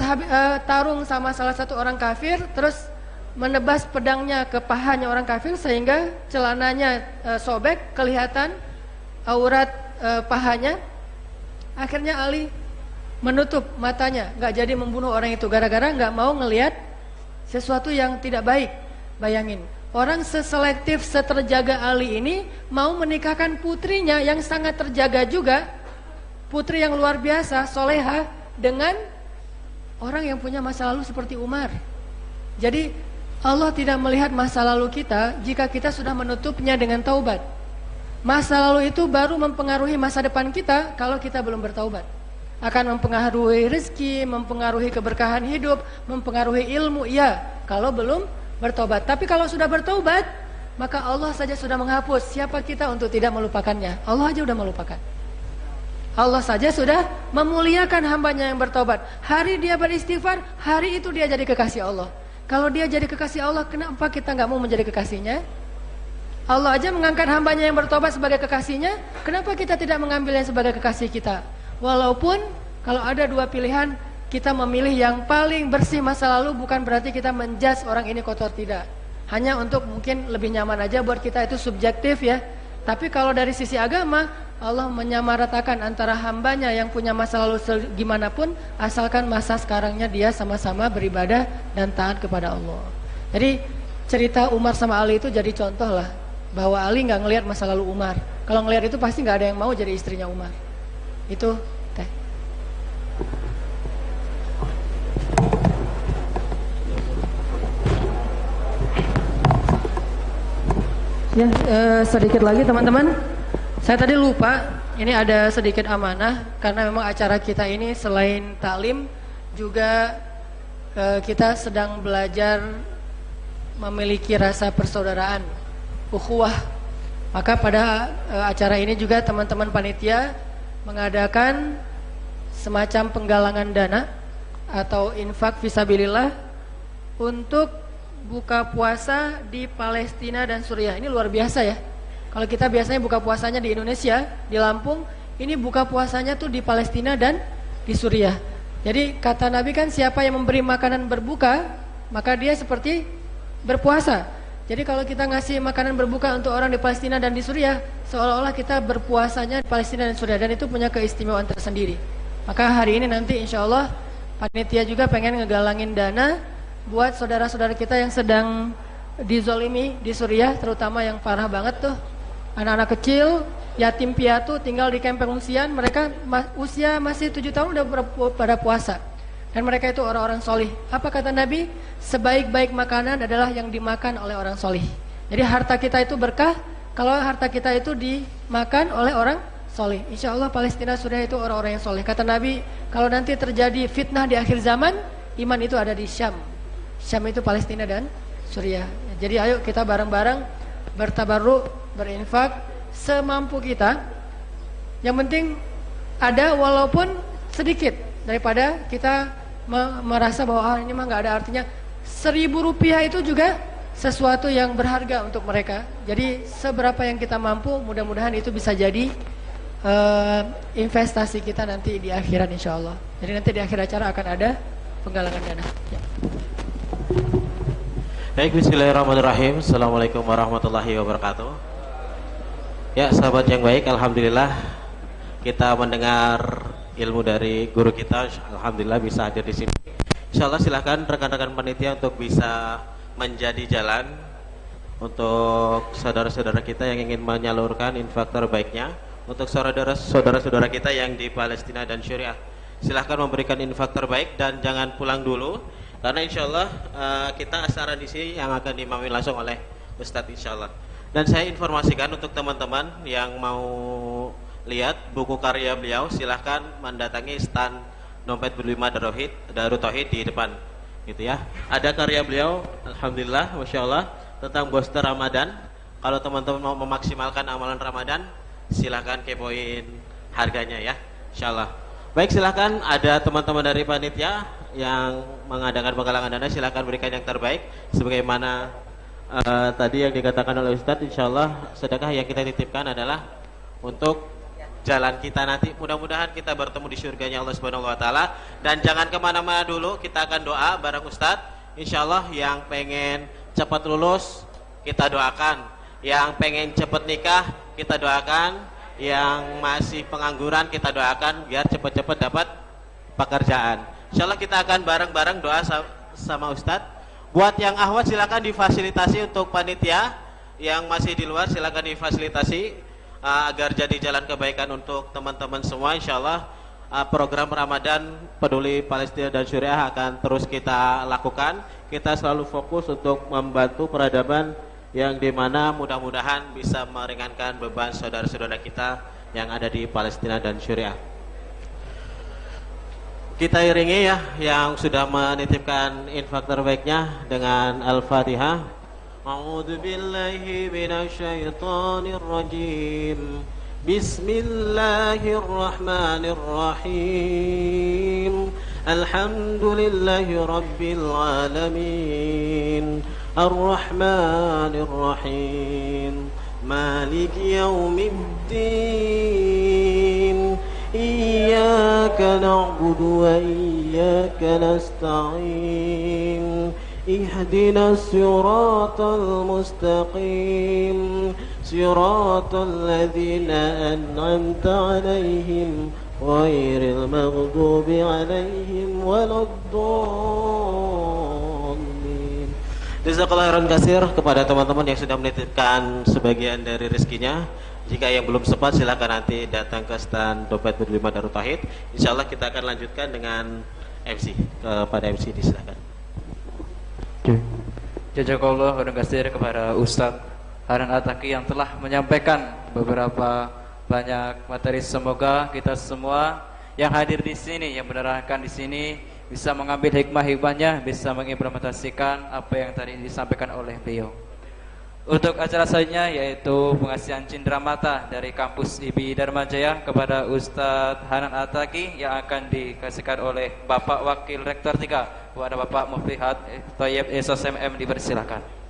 tarung sama salah satu orang kafir, terus menebas pedangnya ke pahanya orang kafir sehingga celananya sobek, kelihatan aurat pahanya. Akhirnya Ali menutup matanya, nggak jadi membunuh orang itu gara-gara nggak mau ngelihat sesuatu yang tidak baik. Bayangin, orang seselektif, seterjaga Ali ini mau menikahkan putrinya yang sangat terjaga juga, putri yang luar biasa, soleha, dengan orang yang punya masa lalu seperti Umar. Jadi Allah tidak melihat masa lalu kita jika kita sudah menutupnya dengan taubat. Masa lalu itu baru mempengaruhi masa depan kita kalau kita belum bertaubat. Akan mempengaruhi rezeki, mempengaruhi keberkahan hidup, mempengaruhi ilmu, ya kalau belum bertobat. Tapi kalau sudah bertobat, maka Allah saja sudah menghapus. Siapa kita untuk tidak melupakannya? Allah aja sudah melupakan. Allah saja sudah memuliakan hambanya yang bertobat. Hari dia beristighfar, hari itu dia jadi kekasih Allah. Kalau dia jadi kekasih Allah, kenapa kita nggak mau menjadi kekasihnya? Allah aja mengangkat hambanya yang bertobat sebagai kekasihnya, kenapa kita tidak mengambilnya sebagai kekasih kita? Walaupun kalau ada dua pilihan, kita memilih yang paling bersih masa lalu, bukan berarti kita menjudge orang ini kotor, tidak. Hanya untuk mungkin lebih nyaman aja buat kita, itu subjektif ya. Tapi kalau dari sisi agama, Allah menyamaratakan antara hambanya yang punya masa lalu gimana pun, asalkan masa sekarangnya dia sama-sama beribadah dan taat kepada Allah. Jadi cerita Umar sama Ali itu jadi contoh lah, bahwa Ali nggak ngelihat masa lalu Umar. Kalau ngelihat itu pasti nggak ada yang mau jadi istrinya Umar. Itu teh. Ya, sedikit lagi teman-teman. Saya tadi lupa, ini ada sedikit amanah karena memang acara kita ini selain taklim juga kita sedang belajar memiliki rasa persaudaraan, ukhuwah. Maka pada acara ini juga teman-teman panitia mengadakan semacam penggalangan dana atau infak fisabilillah untuk buka puasa di Palestina dan Suriah. Ini luar biasa ya. Kalau kita biasanya buka puasanya di Indonesia, di Lampung, ini buka puasanya tuh di Palestina dan di Suriah. Jadi kata Nabi kan, siapa yang memberi makanan berbuka, maka dia seperti berpuasa. Jadi kalau kita ngasih makanan berbuka untuk orang di Palestina dan di Suriah, seolah-olah kita berpuasanya di Palestina dan Suriah, dan itu punya keistimewaan tersendiri. Maka hari ini nanti insya Allah panitia juga pengen ngegalangin dana buat saudara-saudara kita yang sedang dizolimi di Suriah, terutama yang parah banget tuh. Anak-anak kecil, yatim piatu tinggal di kamp pengungsian, mereka usia masih 7 tahun udah pada puasa. Dan mereka itu orang-orang solih. Apa kata Nabi? Sebaik-baik makanan adalah yang dimakan oleh orang solih. Jadi harta kita itu berkah kalau harta kita itu dimakan oleh orang solih. Insya Allah Palestina Suriah itu orang-orang yang solih. Kata Nabi, kalau nanti terjadi fitnah di akhir zaman, iman itu ada di Syam. Syam itu Palestina dan Suriah. Jadi ayo kita bareng-bareng bertabarruk, berinfak semampu kita. Yang penting ada walaupun sedikit, daripada kita merasa bahwa ini mah nggak ada artinya. 1.000 rupiah itu juga sesuatu yang berharga untuk mereka. Jadi seberapa yang kita mampu, mudah-mudahan itu bisa jadi investasi kita nanti di akhirat insya Allah. Jadi nanti di akhir acara akan ada penggalangan dana ya. Baik, bismillahirrahmanirrahim. Assalamualaikum warahmatullahi wabarakatuh. Ya sahabat yang baik, alhamdulillah kita mendengar ilmu dari guru kita, alhamdulillah bisa hadir di sini. Insyaallah silakan rekan-rekan panitia untuk bisa menjadi jalan untuk saudara-saudara kita yang ingin menyalurkan infak terbaiknya untuk saudara-saudara kita yang di Palestina dan Syria. Silahkan memberikan infak terbaik dan jangan pulang dulu karena insyaallah kita acara di sini yang akan diimami langsung oleh Ustadz insyaallah. Dan saya informasikan untuk teman-teman yang mau lihat buku karya beliau, silahkan mendatangi stand Dompet Berlima Darut Tauhid di depan, gitu ya. Ada karya beliau, alhamdulillah, masya Allah, tentang poster Ramadan. Kalau teman-teman mau memaksimalkan amalan Ramadan, silahkan kepoin harganya ya, insya Allah. Baik, silahkan ada teman-teman dari panitia yang mengadakan penggalangan dana, silahkan berikan yang terbaik. Sebagaimana tadi yang dikatakan oleh Ustadz, insya Allah sedekah yang kita titipkan adalah untuk jalan kita nanti, mudah-mudahan kita bertemu di surganya Allah Subhanahu wa taala. Dan jangan kemana-mana dulu, kita akan doa bareng Ustadz. Insyaallah yang pengen cepat lulus kita doakan, yang pengen cepat nikah kita doakan, yang masih pengangguran kita doakan biar cepat-cepat dapat pekerjaan. Insyaallah kita akan bareng-bareng doa sama Ustadz. Buat yang ahwat silakan difasilitasi, untuk panitia yang masih di luar silakan difasilitasi agar jadi jalan kebaikan untuk teman-teman semua. Insyaallah program Ramadan Peduli Palestina dan Suriah akan terus kita lakukan. Kita selalu fokus untuk membantu peradaban yang dimana mudah-mudahan bisa meringankan beban saudara-saudara kita yang ada di Palestina dan Suriah. Kita iringi ya yang sudah menitipkan infak terbaiknya dengan Al-Fatihah. أعوذ بالله من الشيطان الرجيم بسم الله الرحمن الرحيم الحمد لله رب العالمين الرحمن الرحيم مالك يوم الدين إياك نعبد وإياك نستعين اهدنا الصراط المستقيم صراط الذين أنعمت عليهم غير المغضوب عليهم ولا الضالين. Jazakallahu khairan katsir kepada teman-teman yang sudah menitipkan sebagian dari rezekinya. Jika yang belum sempat silakan nanti datang ke stand Dompet Berlima Darut Tauhid. Insyaallah kita akan lanjutkan dengan MC. Kepada MC disilakan. Jazakallahu khairan katsir kepada Ustadz Hanan Ataki yang telah menyampaikan beberapa banyak materi. Semoga kita semua yang hadir di sini, yang menerangkan di sini bisa mengambil hikmah-hikmahnya, bisa mengimplementasikan apa yang tadi disampaikan oleh beliau. Untuk acara selanjutnya yaitu pengasihan cindera mata dari kampus IBI Dharma Jaya kepada Ustadz Hanan Ataki yang akan dikasihkan oleh Bapak Wakil Rektor 3 kepada Bapak Muflihat Thayyib SSMM, dipersilakan.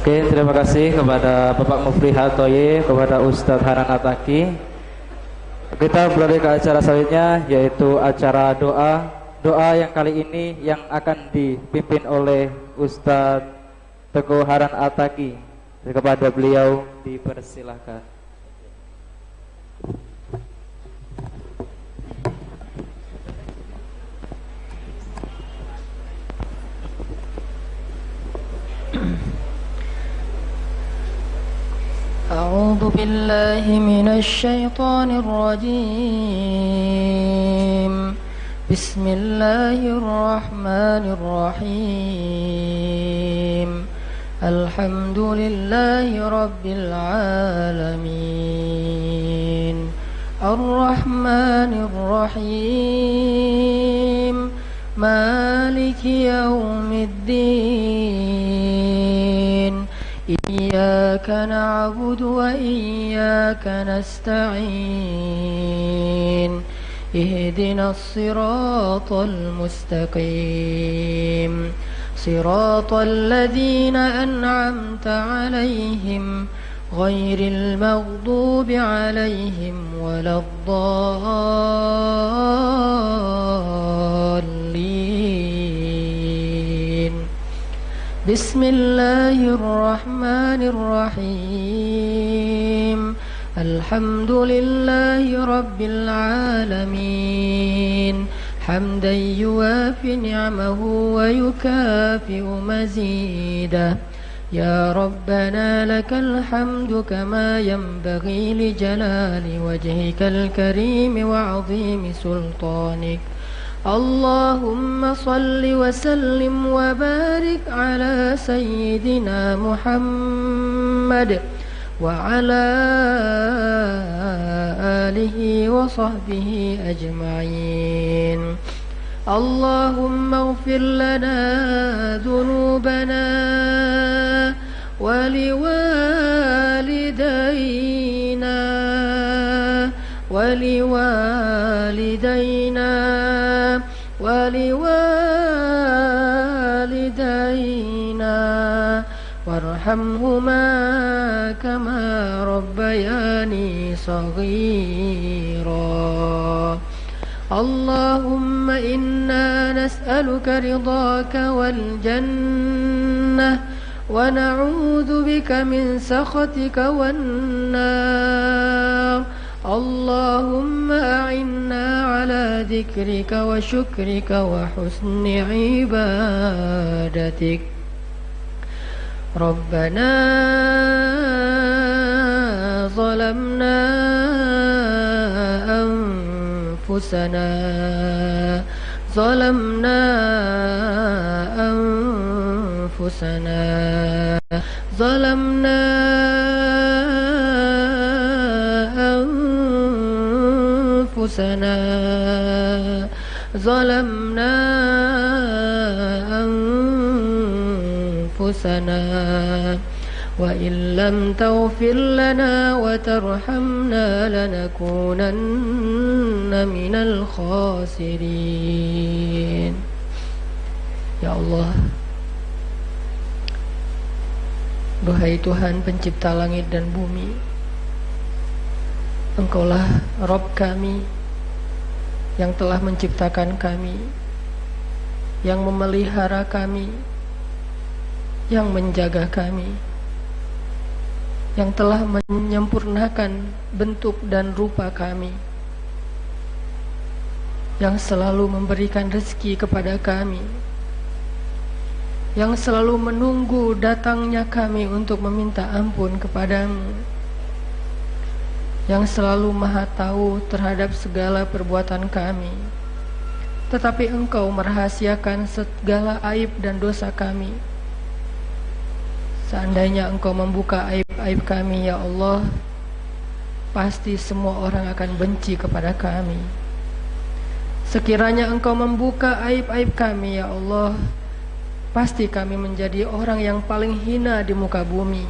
Oke, terima kasih kepada Bapak Muflihat Thayyib, kepada Ustadz Hanan Ataki. Kita beralih ke acara selanjutnya yaitu acara doa doa yang kali ini yang akan dipimpin oleh Ustadz Teguh Haran Ataki. Kepada beliau dipersilahkan. أعوذ بالله من الشيطان الرجيم بسم الله الرحمن الرحيم الحمد لله رب العالمين الرحمن الرحيم مالك يوم الدين إياك نعبد وإياك نستعين اهدنا الصراط المستقيم صراط الذين أنعمت عليهم غير المغضوب عليهم ولا الضالين بسم الله الرحمن الرحيم الحمد لله رب العالمين حمدا يوافي نعمه ويكافئ مزيده يا ربنا لك الحمد كما ينبغي لجلال وجهك الكريم وعظيم سلطانك اللهم صل وسلم وبارك على سيدنا محمد وعلى آله وصحبه أجمعين اللهم اغفر لنا ذنوبنا ولوالدينا وارحمهما كما ربياني صغيرا اللهم إنا نسألك رضاك والجنة ونعوذ بك من سخطك والنار اللهم أعنا على ذكرك وشكرك وحسن عبادتك ربنا ظلمنا أنفسنا ظلمنا أنفسنا وإن لم تغفر لنا وترحمنا لنكونن من الخاسرين. Ya Allah, duhai Tuhan pencipta langit dan bumi, Engkaulah Rabb kami yang telah menciptakan kami, yang memelihara kami, yang menjaga kami, yang telah menyempurnakan bentuk dan rupa kami, yang selalu memberikan rezeki kepada kami, yang selalu menunggu datangnya kami untuk meminta ampun kepadamu, yang selalu maha tahu terhadap segala perbuatan kami, tetapi Engkau merahasiakan segala aib dan dosa kami. Seandainya Engkau membuka aib-aib kami, ya Allah, pasti semua orang akan benci kepada kami. Sekiranya Engkau membuka aib-aib kami, ya Allah, pasti kami menjadi orang yang paling hina di muka bumi.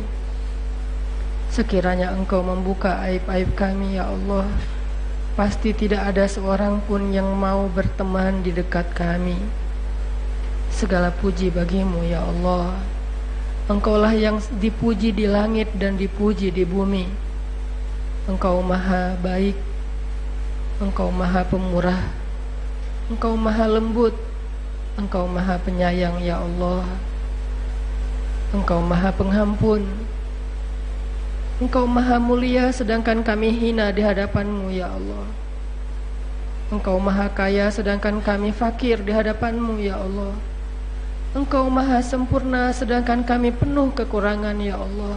Sekiranya Engkau membuka aib-aib kami, ya Allah, pasti tidak ada seorang pun yang mau berteman di dekat kami. Segala puji bagimu, ya Allah. Engkaulah yang dipuji di langit dan dipuji di bumi. Engkau maha baik, Engkau maha pemurah, Engkau maha lembut, Engkau maha penyayang ya Allah. Engkau maha pengampun, Engkau maha mulia sedangkan kami hina di hadapan-Mu ya Allah. Engkau maha kaya sedangkan kami fakir di hadapan-Mu ya Allah. Engkau maha sempurna sedangkan kami penuh kekurangan ya Allah.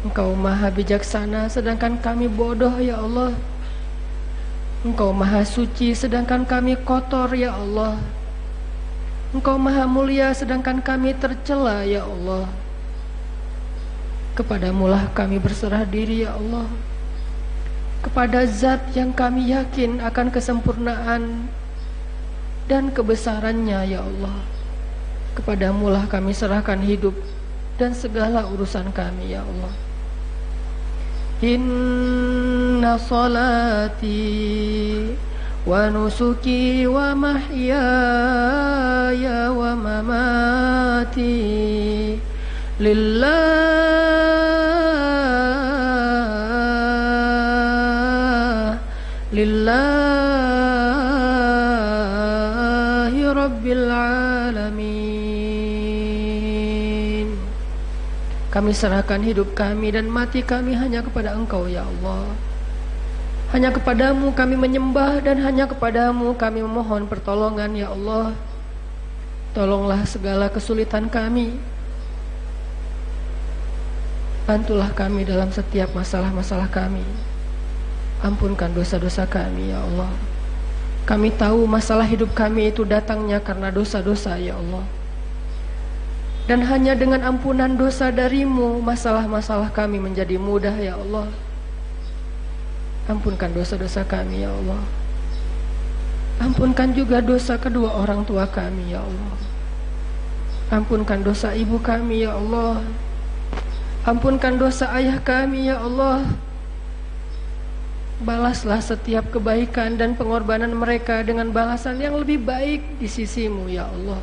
Engkau maha bijaksana sedangkan kami bodoh ya Allah. Engkau maha suci sedangkan kami kotor ya Allah. Engkau maha mulia sedangkan kami tercela ya Allah. Kepadamulah kami berserah diri ya Allah. Kepada zat yang kami yakin akan kesempurnaan dan kebesarannya ya Allah. Kepadamulah kami serahkan hidup dan segala urusan kami ya Allah. Inna salati wa nusuki wa mahyaya wa mamati lillahi rabbil alamin. Kami serahkan hidup kami dan mati kami hanya kepada Engkau ya Allah. Hanya kepadamu kami menyembah dan hanya kepadamu kami memohon pertolongan ya Allah. Tolonglah segala kesulitan kami. Bantulah kami dalam setiap masalah-masalah kami. Ampunkan dosa-dosa kami ya Allah. Kami tahu masalah hidup kami itu datangnya karena dosa-dosa ya Allah. Dan hanya dengan ampunan dosa darimu masalah-masalah kami menjadi mudah ya Allah. Ampunkan dosa-dosa kami ya Allah. Ampunkan juga dosa kedua orang tua kami ya Allah. Ampunkan dosa ibu kami ya Allah. Ampunkan dosa ayah kami ya Allah. Balaslah setiap kebaikan dan pengorbanan mereka dengan balasan yang lebih baik di sisi-Mu ya Allah.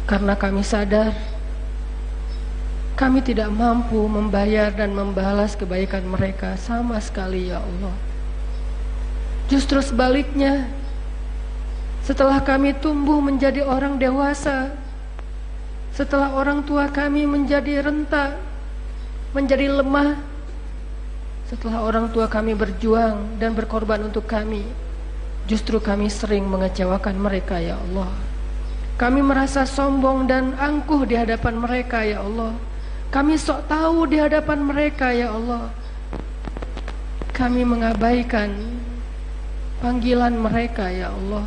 Karena kami sadar kami tidak mampu membayar dan membalas kebaikan mereka sama sekali ya Allah. Justru sebaliknya, setelah kami tumbuh menjadi orang dewasa, setelah orang tua kami menjadi renta, menjadi lemah, setelah orang tua kami berjuang dan berkorban untuk kami, justru kami sering mengecewakan mereka ya Allah. Kami merasa sombong dan angkuh di hadapan mereka ya Allah. Kami sok tahu di hadapan mereka ya Allah. Kami mengabaikan panggilan mereka ya Allah.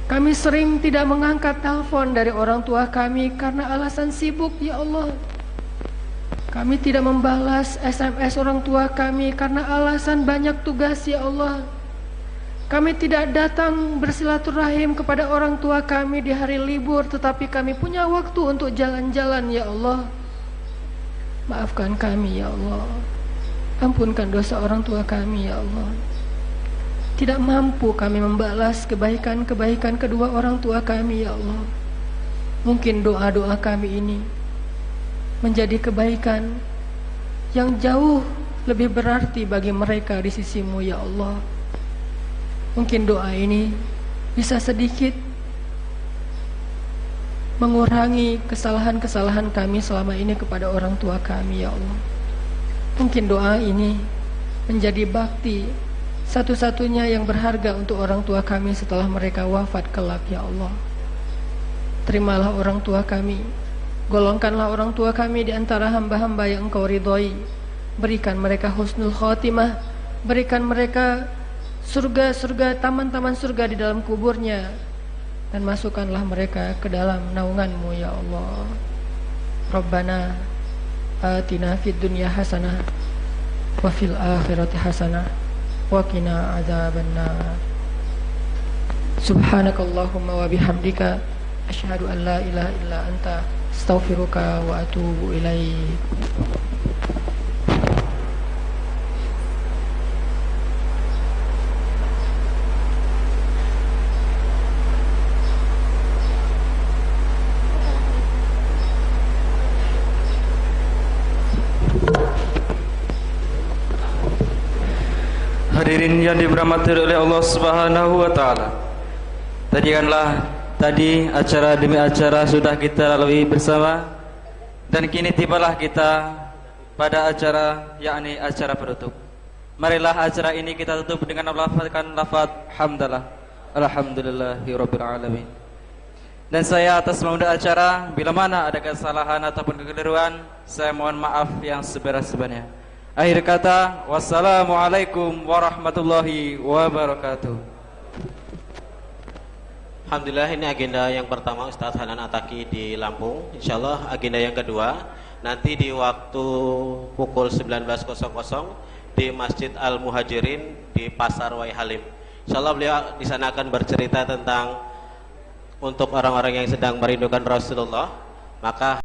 Kami sering tidak mengangkat telepon dari orang tua kami karena alasan sibuk ya Allah. Kami tidak membalas SMS orang tua kami karena alasan banyak tugas ya Allah. Kami tidak datang bersilaturahim kepada orang tua kami di hari libur, tetapi kami punya waktu untuk jalan-jalan ya Allah. Maafkan kami ya Allah. Ampunkan dosa orang tua kami ya Allah. Tidak mampu kami membalas kebaikan-kebaikan kedua orang tua kami ya Allah. Mungkin doa-doa kami ini menjadi kebaikan yang jauh lebih berarti bagi mereka di sisi-Mu ya Allah. Mungkin doa ini bisa sedikit mengurangi kesalahan-kesalahan kami selama ini kepada orang tua kami ya Allah. Mungkin doa ini menjadi bakti satu-satunya yang berharga untuk orang tua kami setelah mereka wafat kelak ya Allah. Terimalah orang tua kami. Golongkanlah orang tua kami di antara hamba-hamba yang Engkau ridhoi. Berikan mereka husnul khotimah. Berikan mereka surga-surga, taman-taman surga di dalam kuburnya. Dan masukkanlah mereka ke dalam naungan-Mu ya Allah. Rabbana atina fid dunya hasanah wa fil akhirati hasanah wa qina adzabannar. Subhanakallahumma wa bihamdika asyhadu an la ilaha illa anta astaghfiruka wa atubu ilaik. Hadirin muslimin yang dirahmati oleh Allah Subhanahu wa taala. Tadi acara demi acara sudah kita lalui bersama dan kini tibalah kita pada acara yakni acara penutup. Marilah acara ini kita tutup dengan melafazkan lafaz hamdalah. Alhamdulillahirabbil alamin. Dan saya atas nama acara, bila mana ada kesalahan ataupun kekeliruan, saya mohon maaf yang sebenar-benarnya. Akhir kata, wassalamualaikum warahmatullahi wabarakatuh. Alhamdulillah, ini agenda yang pertama Ustadz Hanan Ataki di Lampung. Insyaallah agenda yang kedua nanti di waktu pukul 19.00 di Masjid Al Muhajirin di Pasar Wai Halim. Insyaallah beliau di sana akan bercerita tentang untuk orang-orang yang sedang merindukan Rasulullah, maka